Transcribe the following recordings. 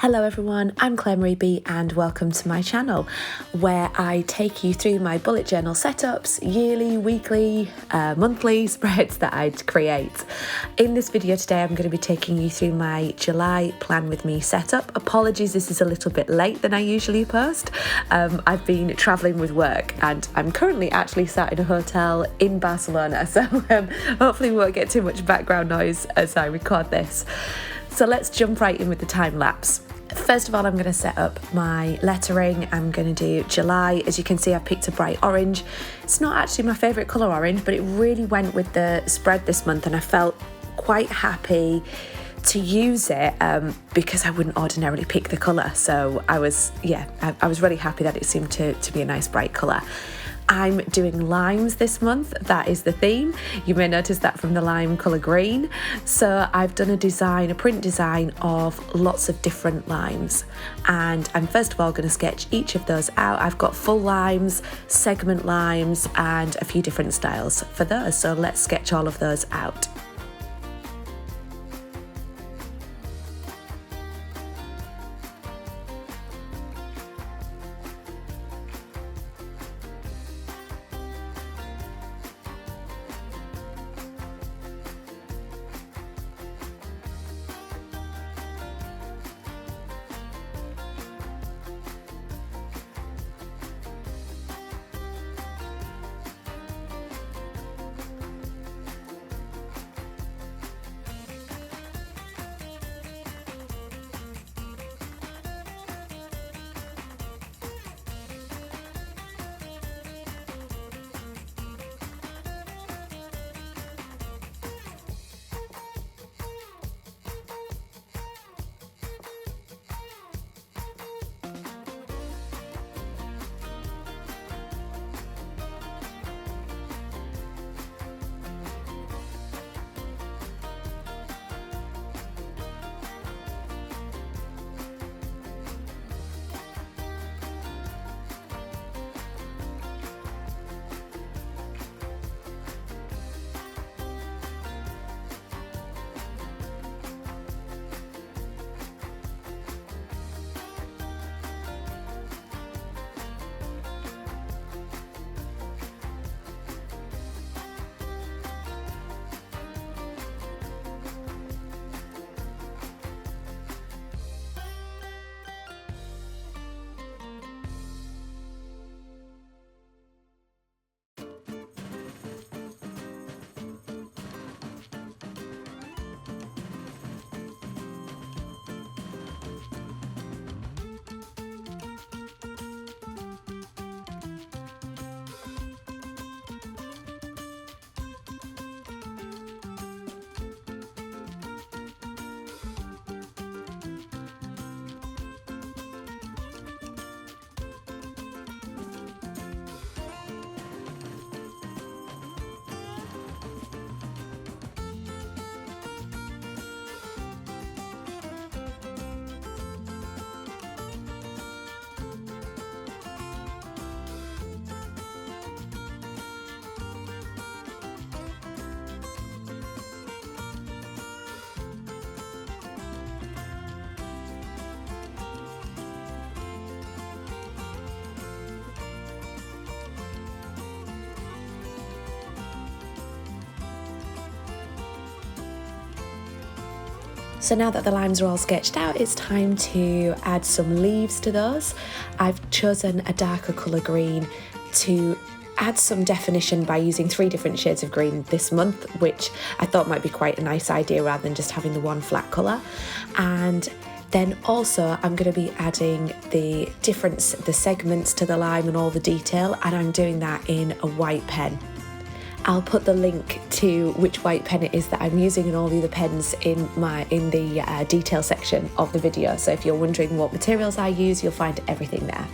Hello everyone, I'm Claire Marie B and welcome to my channel where I take you through my bullet journal setups, yearly, weekly, monthly spreads that I'd create. In this video today I'm going to be taking you through my July Plan With Me setup. Apologies, this is a little bit late than I usually post. I've been travelling with work and I'm currently actually sat in a hotel in Barcelona, so hopefully we won't get too much background noise as I record this. So let's jump right in with the time lapse. First of all, I'm going to set up my lettering. I'm going to do July. As you can see, I've picked a bright orange. It's not actually my favourite colour orange, but it really went with the spread this month and I felt quite happy to use it because I wouldn't ordinarily pick the colour. So I was really happy that it seemed to be a nice bright colour. I'm doing limes this month, that is the theme. You may notice that from the lime colour green. So I've done a print design of lots of different limes. And I'm first of all going to sketch each of those out. I've got full limes, segment limes, and a few different styles for those. So let's sketch all of those out. So now that the limes are all sketched out, it's time to add some leaves to those. I've chosen a darker colour green to add some definition by using 3 different shades of green this month, which I thought might be quite a nice idea rather than just having the one flat colour. And then also I'm going to be adding the segments to the lime and all the detail, and I'm doing that in a white pen. I'll put the link to which white pen it is that I'm using and all the other pens in the detail section of the video. So if you're wondering what materials I use, you'll find everything there.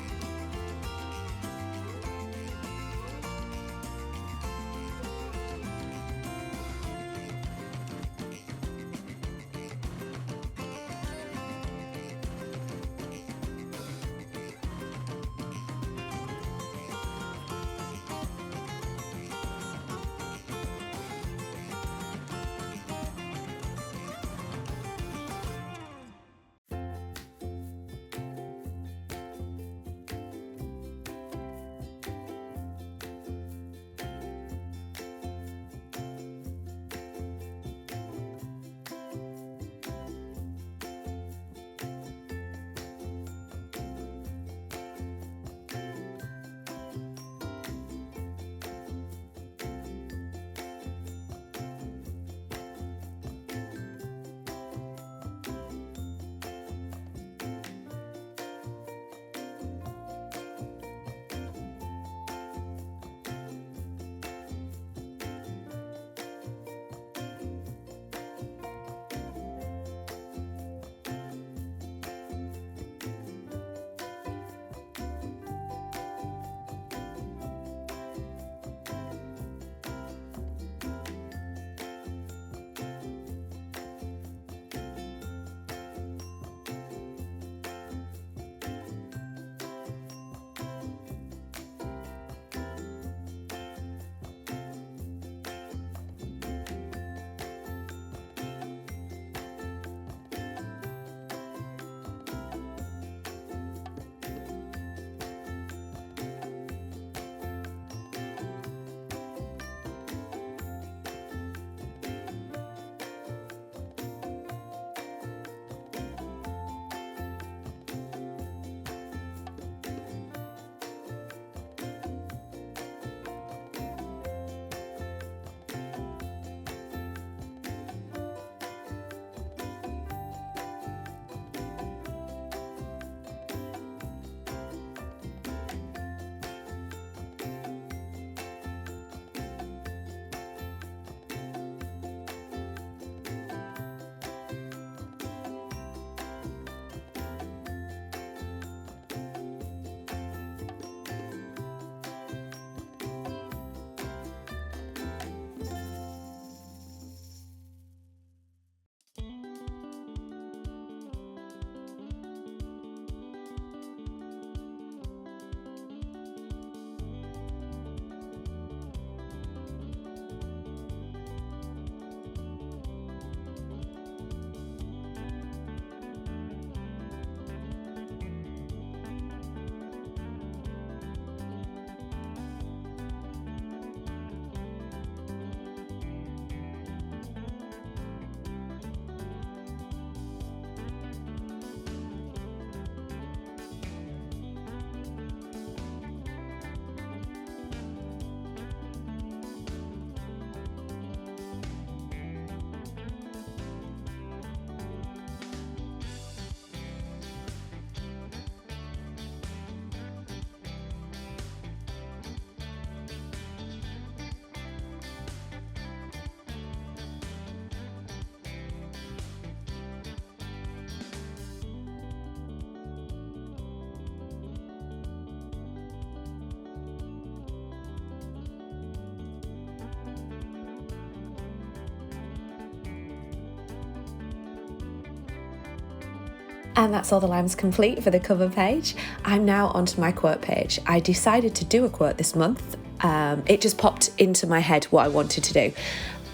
And that's all the lines complete for the cover page. I'm now onto my quote page. I decided to do a quote this month. It just popped into my head what I wanted to do.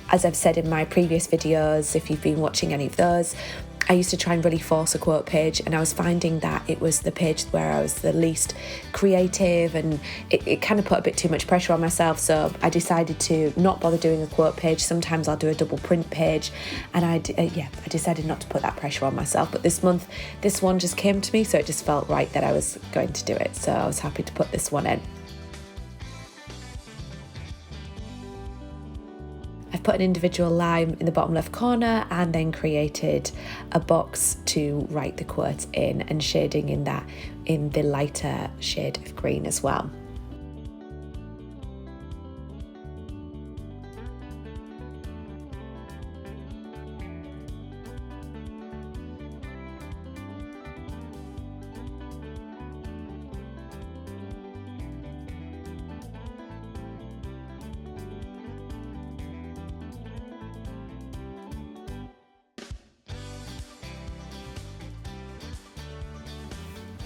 As I've said in my previous videos, if you've been watching any of those, I used to try and really force a quote page, and I was finding that it was the page where I was the least creative, and it kind of put a bit too much pressure on myself. So I decided to not bother doing a quote page. Sometimes I'll do a double print page, and I decided not to put that pressure on myself. But this month, this one just came to me, so it just felt right that I was going to do it. So I was happy to put this one in. I've put an individual line in the bottom left corner and then created a box to write the quote in, and shading in that in the lighter shade of green as well.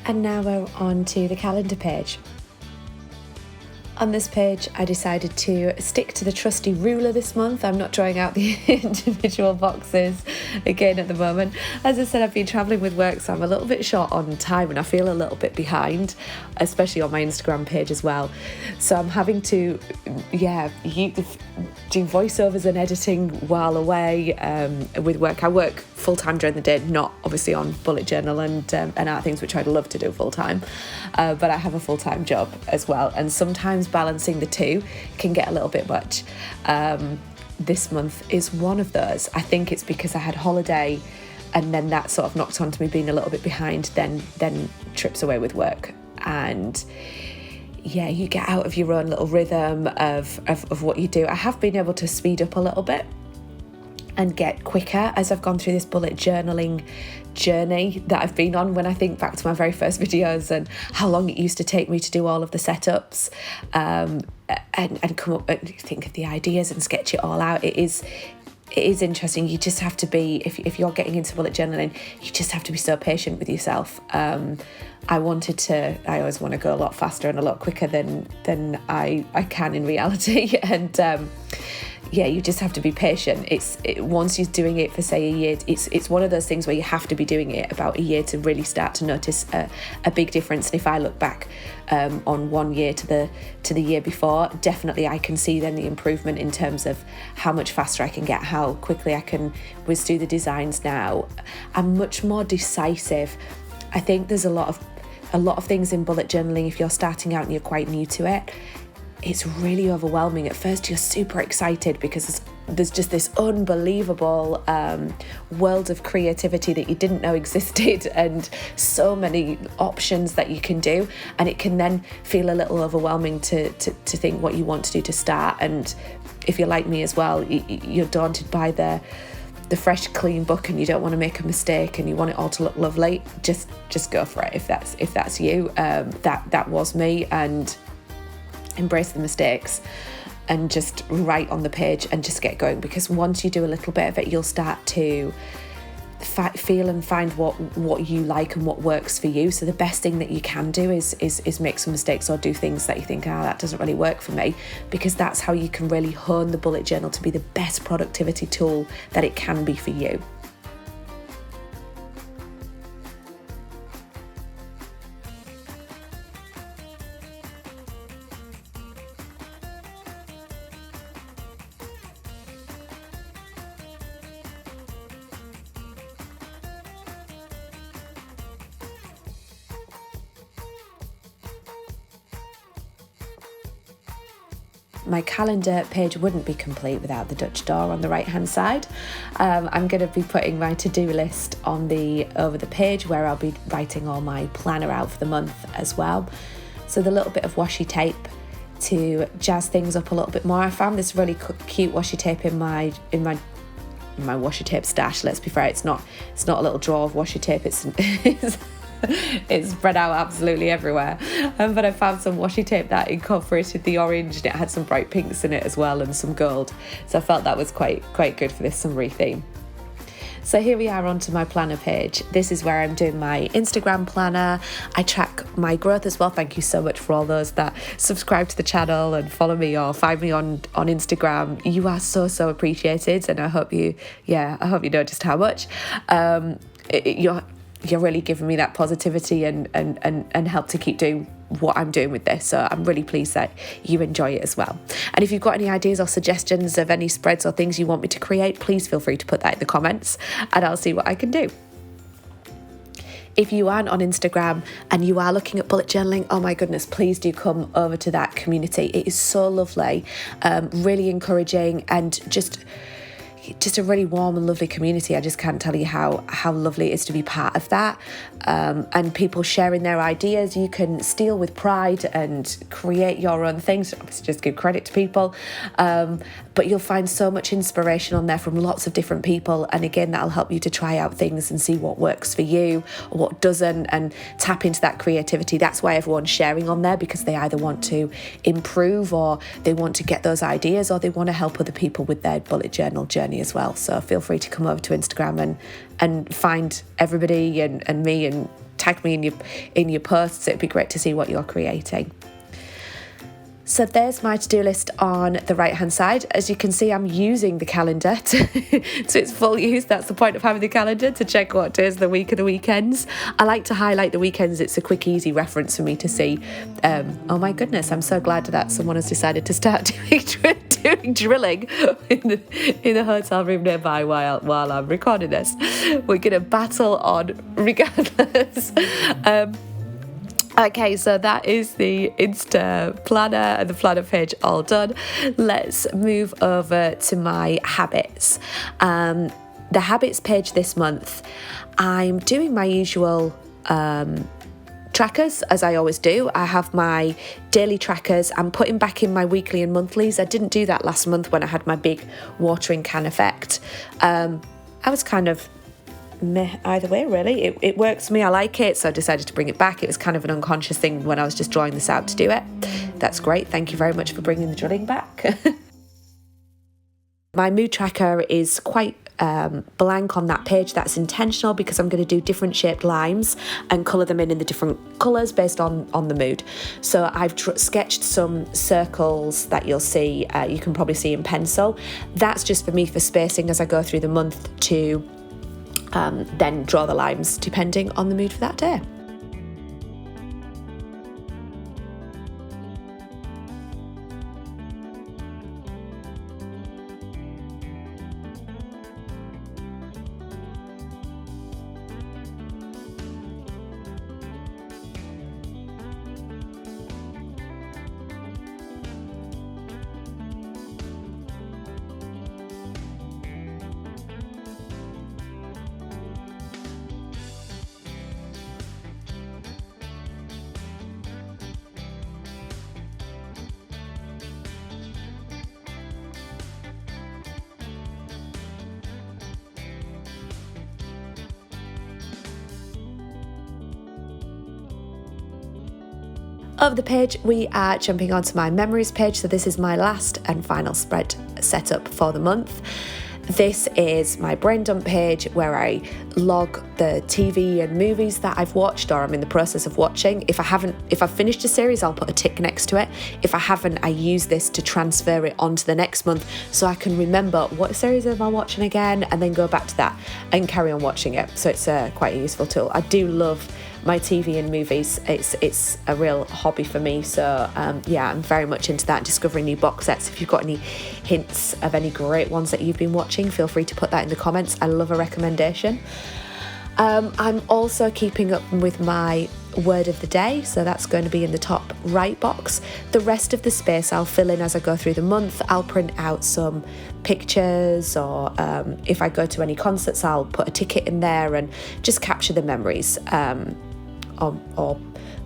And now we're on to the calendar page. On this page, I decided to stick to the trusty ruler this month. I'm not drawing out the individual boxes again at the moment. As I said, I've been travelling with work, so I'm a little bit short on time and I feel a little bit behind, especially on my Instagram page as well. So I'm having to, do voiceovers and editing while away with work. I work full-time during the day, not obviously on bullet journal and other things, which I'd love to do full-time, but I have a full-time job as well, and sometimes balancing the two can get a little bit much. This month is one of those. I think it's because I had holiday, and then that sort of knocked onto me being a little bit behind, then trips away with work, and yeah, you get out of your own little rhythm of what you do. I have been able to speed up a little bit and get quicker as I've gone through this bullet journaling journey that I've been on. When I think back to my very first videos and how long it used to take me to do all of the setups and come up and think of the ideas and sketch it all out, it is interesting. You just have to be, if you're getting into bullet journaling, you just have to be so patient with yourself. I always want to go a lot faster and a lot quicker than I can in reality. And you just have to be patient. Once you're doing it for say a year, it's one of those things where you have to be doing it about a year to really start to notice a big difference. And if I look back on 1 year to the year before, definitely I can see then the improvement in terms of how much faster I can get, how quickly I can whiz through the designs now. I'm much more decisive. I think there's a lot of things in bullet journaling, if you're starting out and you're quite new to it, it's really overwhelming. At first you're super excited because there's just this unbelievable world of creativity that you didn't know existed, and so many options that you can do, and it can then feel a little overwhelming to think what you want to do to start. And if you're like me as well, you're daunted by the fresh clean book and you don't want to make a mistake and you want it all to look lovely. Just go for it if that's you. That was me, and embrace the mistakes and just write on the page and just get going, because once you do a little bit of it, you'll start to feel and find what you like and what works for you. So the best thing that you can do is make some mistakes or do things that you think, that doesn't really work for me, because that's how you can really hone the bullet journal to be the best productivity tool that it can be for you. My calendar page wouldn't be complete without the Dutch door on the right hand side. I'm going to be putting my to-do list over the page, where I'll be writing all my planner out for the month as well. So the little bit of washi tape to jazz things up a little bit more. I found this really cute washi tape in my washi tape stash. Let's be fair, it's not a little drawer of washi tape. It's spread out absolutely everywhere, but I found some washi tape that incorporated the orange, and it had some bright pinks in it as well and some gold, so I felt that was quite good for this summery theme. So here we are onto my planner page. This is where I'm doing my Instagram planner. I track my growth as well. Thank you so much for all those that subscribe to the channel and follow me or find me on Instagram. You are so appreciated, and I hope you know just how much. You're really giving me that positivity and help to keep doing what I'm doing with this. So I'm really pleased that you enjoy it as well. And if you've got any ideas or suggestions of any spreads or things you want me to create, please feel free to put that in the comments and I'll see what I can do. If you aren't on Instagram and you are looking at bullet journaling, oh my goodness, please do come over to that community. It is so lovely, really encouraging, and just a really warm and lovely community. I just can't tell you how lovely it is to be part of that, and people sharing their ideas. You can steal with pride and create your own things. Obviously just give credit to people, but you'll find so much inspiration on there from lots of different people, and again that'll help you to try out things and see what works for you or what doesn't, and tap into that creativity. That's why everyone's sharing on there, because they either want to improve or they want to get those ideas or they want to help other people with their bullet journal journey as well. So feel free to come over to Instagram and find everybody and me and tag me in your posts. It'd be great to see what you're creating. So there's my to-do list on the right hand side. As you can see, I'm using the calendar to its full use. That's the point of having the calendar, to check what days of the week are the weekends. I like to highlight the weekends. It's a quick, easy reference for me to see. Oh my goodness, I'm so glad that someone has decided to start doing drilling in the hotel room nearby while I'm recording this. We're going to battle on regardless. Okay, so that is the Insta planner and the planner page all done. Let's move over to my habits. The habits page this month, I'm doing my usual trackers, as I always do. I have my daily trackers. I'm putting back in my weekly and monthlies. I didn't do that last month when I had my big watering can effect. I was kind of meh either way, really. It works for me. I like it, so I decided to bring it back. It was kind of an unconscious thing when I was just drawing this out to do it. That's great. Thank you very much for bringing the drilling back. My mood tracker is quite blank on that page. That's intentional because I'm going to do different shaped limes and colour them in the different colours based on the mood. So I've sketched some circles that you'll see, you can probably see in pencil. That's just for me for spacing as I go through the month to then draw the limes depending on the mood for that day. Over the page, we are jumping onto my memories page. So this is my last and final spread setup for the month. This is my brain dump page where I log the TV and movies that I've watched or I'm in the process of watching. If I've finished a series, I'll put a tick next to it. If I haven't, I use this to transfer it onto the next month so I can remember what series am I watching again and then go back to that and carry on watching it. So it's quite a useful tool. I do love my TV and movies. It's a real hobby for me. So yeah, I'm very much into that, discovering new box sets. If you've got any hints of any great ones that you've been watching, feel free to put that in the comments. I love a recommendation. I'm also keeping up with my word of the day, so that's going to be in the top right box. The rest of the space I'll fill in as I go through the month. I'll print out some pictures, or if I go to any concerts, I'll put a ticket in there and just capture the memories. Or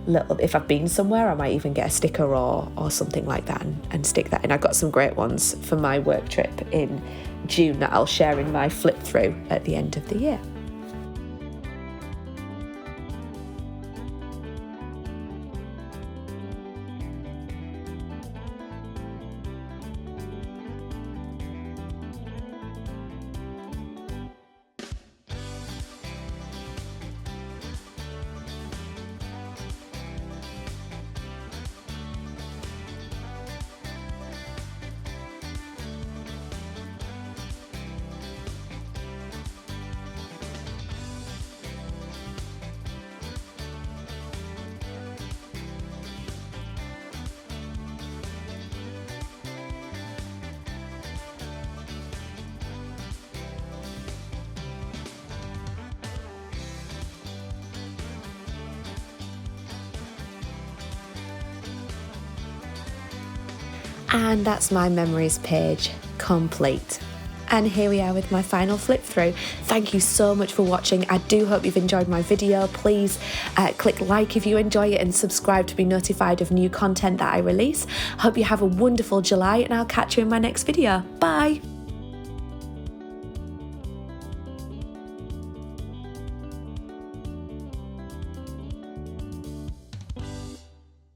little, if I've been somewhere, I might even get a sticker or something like that and stick that in. I've got some great ones for my work trip in June that I'll share in my flip through at the end of the year. And that's my memories page complete. And here we are with my final flip through. Thank you so much for watching. I do hope you've enjoyed my video. Please click like if you enjoy it and subscribe to be notified of new content that I release. Hope you have a wonderful July and I'll catch you in my next video. Bye.